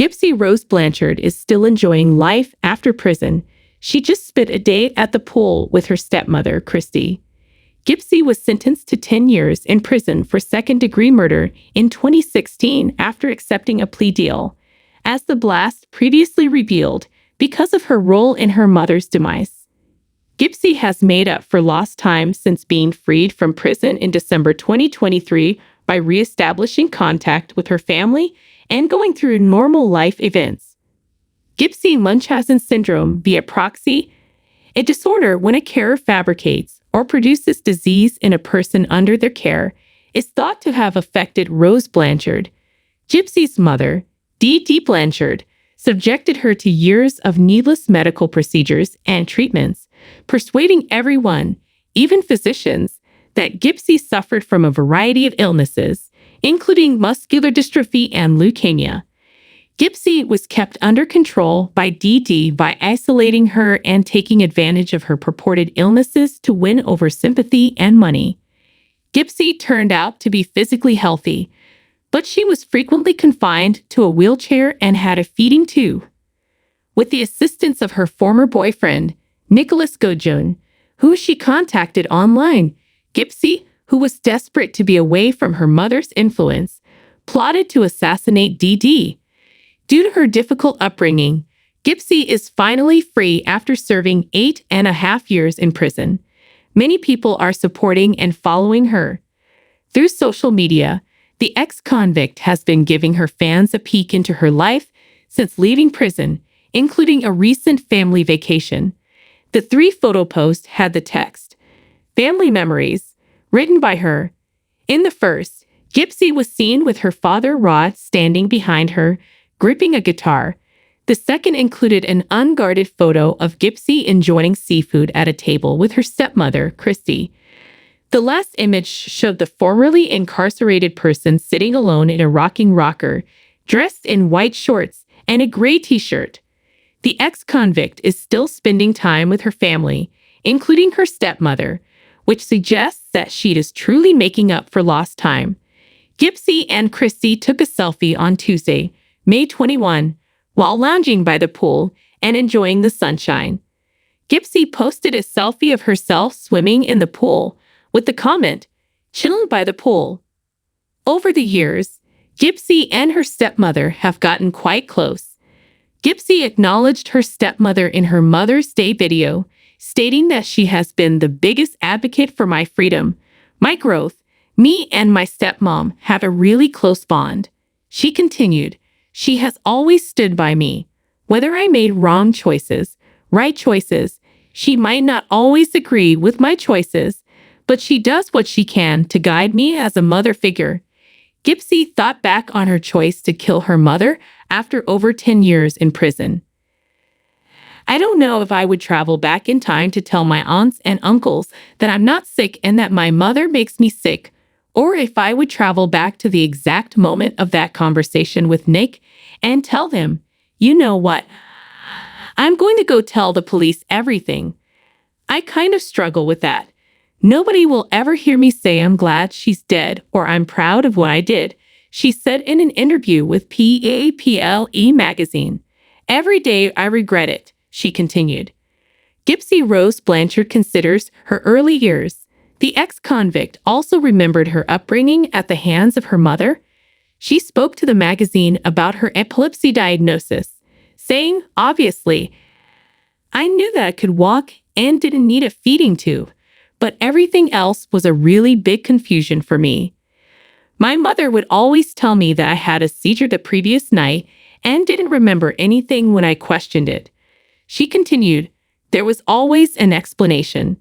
Gypsy Rose Blanchard is still enjoying life after prison. She just spent a day at the pool with her stepmother, Christy. Gypsy was sentenced to 10 years in prison for second-degree murder in 2016 after accepting a plea deal, as the blast previously revealed, because of her role in her mother's demise. Gypsy has made up for lost time since being freed from prison in December 2023 by reestablishing contact with her family and going through normal life events. Gypsy Munchausen syndrome via proxy, a disorder when a carer fabricates or produces disease in a person under their care, is thought to have affected Rose Blanchard. Gypsy's mother, D.D. Blanchard, subjected her to years of needless medical procedures and treatments, persuading everyone, even physicians, that Gypsy suffered from a variety of illnesses, including muscular dystrophy and leukemia. Gypsy was kept under control by D.D. by isolating her and taking advantage of her purported illnesses to win over sympathy and money. Gypsy turned out to be physically healthy, but she was frequently confined to a wheelchair and had a feeding tube. With the assistance of her former boyfriend, Nicholas Gojon, who she contacted online, Gypsy, who was desperate to be away from her mother's influence, plotted to assassinate D.D. Due to her difficult upbringing, Gypsy is finally free after serving 8.5 years in prison. Many people are supporting and following her. Through social media, the ex-convict has been giving her fans a peek into her life since leaving prison, including a recent family vacation. The 3-photo post had the text, "Family Memories," written by her. In the first, Gypsy was seen with her father Rod standing behind her, gripping a guitar. The second included an unguarded photo of Gypsy enjoying seafood at a table with her stepmother, Christy. The last image showed the formerly incarcerated person sitting alone in a rocking rocker, dressed in white shorts and a gray t-shirt. The ex-convict is still spending time with her family, including her stepmother, which suggests that she is truly making up for lost time. Gypsy and Christy took a selfie on Tuesday, May 21, while lounging by the pool and enjoying the sunshine. Gypsy posted a selfie of herself swimming in the pool with the comment, "Chilling by the pool." Over the years, Gypsy and her stepmother have gotten quite close. Gypsy acknowledged her stepmother in her Mother's Day video, stating that she has been the biggest advocate for my freedom, my growth. Me and my stepmom have a really close bond. She continued, "She has always stood by me. Whether I made wrong choices, right choices, she might not always agree with my choices, but she does what she can to guide me as a mother figure." Gypsy thought back on her choice to kill her mother after over 10 years in prison. "I don't know if I would travel back in time to tell my aunts and uncles that I'm not sick and that my mother makes me sick, or if I would travel back to the exact moment of that conversation with Nick and tell them, you know what, I'm going to go tell the police everything. I kind of struggle with that. Nobody will ever hear me say I'm glad she's dead or I'm proud of what I did," she said in an interview with PAPLE magazine. "Every day I regret it," she continued. Gypsy Rose Blanchard considers her early years. The ex-convict also remembered her upbringing at the hands of her mother. She spoke to the magazine about her epilepsy diagnosis, saying, "Obviously, I knew that I could walk and didn't need a feeding tube, but everything else was a really big confusion for me. My mother would always tell me that I had a seizure the previous night and didn't remember anything when I questioned it." She continued, "There was always an explanation."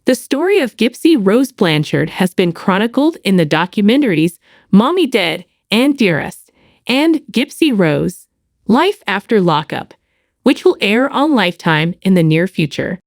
The story of Gypsy Rose Blanchard has been chronicled in the documentaries Mommy Dead and Dearest and Gypsy Rose, Life After Lockup, which will air on Lifetime in the near future.